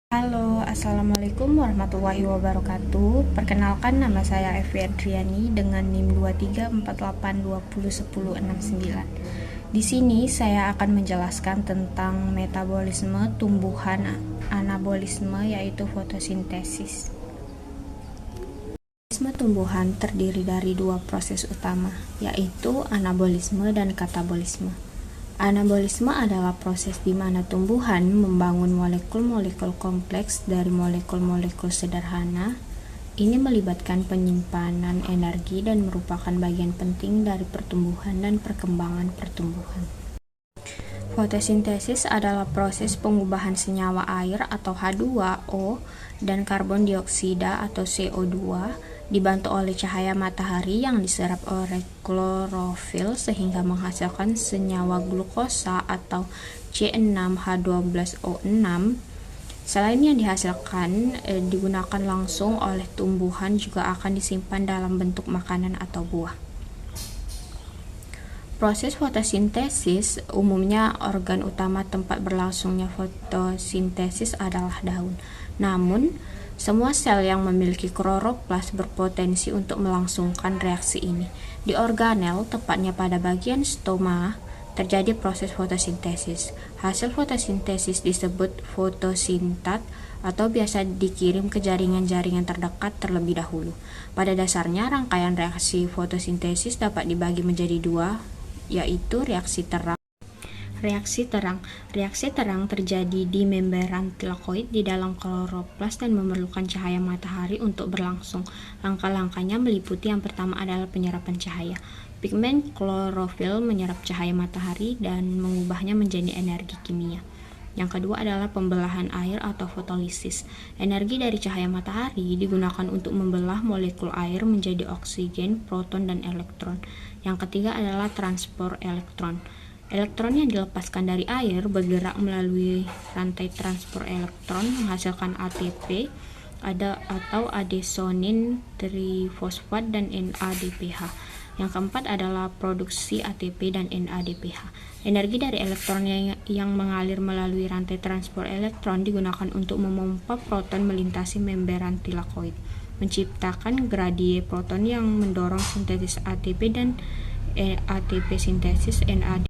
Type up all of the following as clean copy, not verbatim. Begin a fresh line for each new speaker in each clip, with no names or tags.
Halo, Assalamualaikum warahmatullahi wabarakatuh. Perkenalkan, nama saya Evi Adriani dengan NIM 2348201069. Di sini saya akan menjelaskan tentang metabolisme tumbuhan anabolisme, yaitu fotosintesis. Metabolisme tumbuhan terdiri dari dua proses utama, yaitu anabolisme dan katabolisme. Anabolisme adalah proses di mana tumbuhan membangun molekul-molekul kompleks dari molekul-molekul sederhana. Ini melibatkan penyimpanan energi dan merupakan bagian penting dari pertumbuhan dan perkembangan pertumbuhan. Fotosintesis adalah proses pengubahan senyawa air atau H2O dan karbon dioksida atau CO2 dibantu oleh cahaya matahari yang diserap oleh klorofil sehingga menghasilkan senyawa glukosa atau C6H12O6. Selain yang dihasilkan digunakan langsung oleh tumbuhan, juga akan disimpan dalam bentuk makanan atau buah. Proses fotosintesis, umumnya organ utama tempat berlangsungnya fotosintesis adalah daun. Namun, semua sel yang memiliki kloroplas berpotensi untuk melangsungkan reaksi ini. Di organel, tepatnya pada bagian stoma, terjadi proses fotosintesis. Hasil fotosintesis disebut fotosintat atau biasa dikirim ke jaringan-jaringan terdekat terlebih dahulu. Pada dasarnya, rangkaian reaksi fotosintesis dapat dibagi menjadi dua, yaitu reaksi terang. Reaksi terang terjadi di membran tilakoid di dalam kloroplas dan memerlukan cahaya matahari untuk berlangsung. Langkah-langkahnya meliputi yang pertama adalah penyerapan cahaya. Pigmen klorofil menyerap cahaya matahari dan mengubahnya menjadi energi kimia. Yang kedua adalah pembelahan air atau fotolisis. Energi dari cahaya matahari digunakan untuk membelah molekul air menjadi oksigen, proton, dan elektron. Yang ketiga adalah transport elektron. Elektron yang dilepaskan dari air bergerak melalui rantai transport elektron menghasilkan ATP atau adesonin trifosfat dan NADPH. Yang keempat adalah produksi ATP dan NADPH. Energi dari elektron yang mengalir melalui rantai transport elektron digunakan untuk memompa proton melintasi membran tilakoid, menciptakan gradie proton yang mendorong sintesis ATP dan ATP sintesis NAD.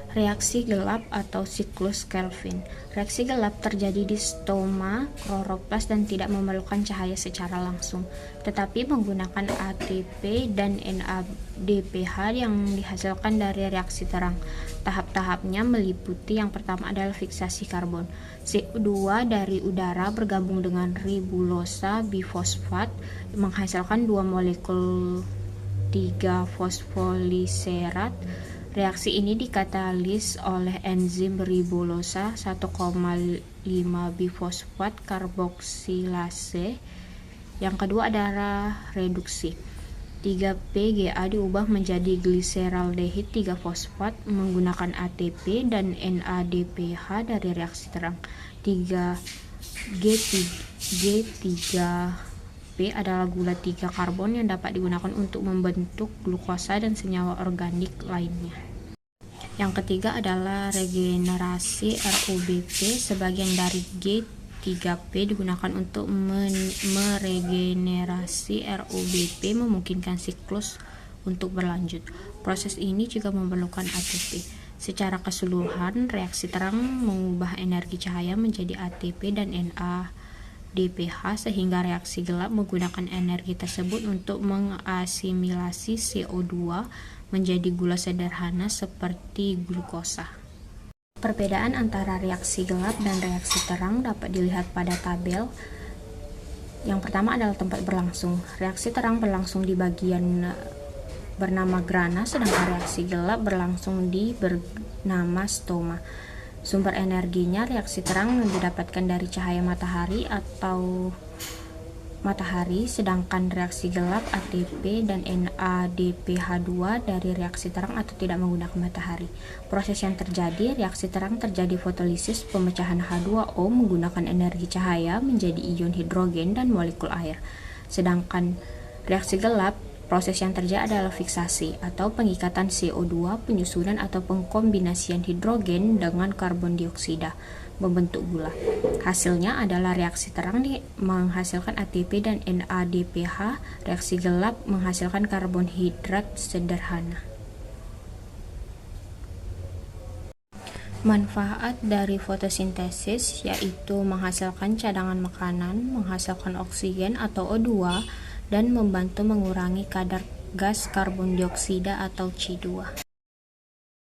Reaksi gelap atau siklus Kelvin. Reaksi gelap terjadi di stoma kloroplas dan tidak memerlukan cahaya secara langsung, tetapi menggunakan ATP dan NADPH yang dihasilkan dari reaksi terang. Tahap-tahapnya meliputi yang pertama adalah fiksasi karbon. CO2 dari udara bergabung dengan ribulosa bifosfat menghasilkan dua molekul 3-fosfoliserat. Reaksi ini dikatalis oleh enzim ribulosa 1,5 bifosfat karboksilase. Yang kedua adalah reduksi. 3PGA diubah menjadi gliseraldehid 3-fosfat menggunakan ATP dan NADPH dari reaksi terang. 3G3P adalah gula 3 karbon yang dapat digunakan untuk membentuk glukosa dan senyawa organik lainnya. Yang ketiga adalah regenerasi RUBP. Sebagian dari G3P digunakan untuk meregenerasi RUBP, memungkinkan siklus untuk berlanjut. Proses ini juga memerlukan ATP. Secara keseluruhan, reaksi terang mengubah energi cahaya menjadi ATP dan NADPH sehingga reaksi gelap menggunakan energi tersebut untuk mengasimilasi CO2 menjadi gula sederhana seperti glukosa. Perbedaan antara reaksi gelap dan reaksi terang dapat dilihat pada tabel. Yang pertama adalah tempat berlangsung. Reaksi terang berlangsung di bagian bernama grana, sedangkan reaksi gelap berlangsung di bernama stoma. Sumber energinya, reaksi terang didapatkan dari cahaya matahari atau matahari, sedangkan reaksi gelap ATP dan NADPH2 dari reaksi terang atau tidak menggunakan matahari. Proses yang terjadi, reaksi terang terjadi fotolisis, pemecahan H2O menggunakan energi cahaya menjadi ion hidrogen dan molekul air. Sedangkan reaksi gelap, proses yang terjadi adalah fiksasi atau pengikatan CO2, penyusunan atau pengkombinasian hidrogen dengan karbon dioksida. membentuk gula. Hasilnya adalah reaksi terang menghasilkan ATP dan NADPH, reaksi gelap menghasilkan karbonhidrat sederhana. Manfaat dari fotosintesis yaitu menghasilkan cadangan makanan, menghasilkan oksigen atau O2, dan membantu mengurangi kadar gas karbon dioksida atau CO2.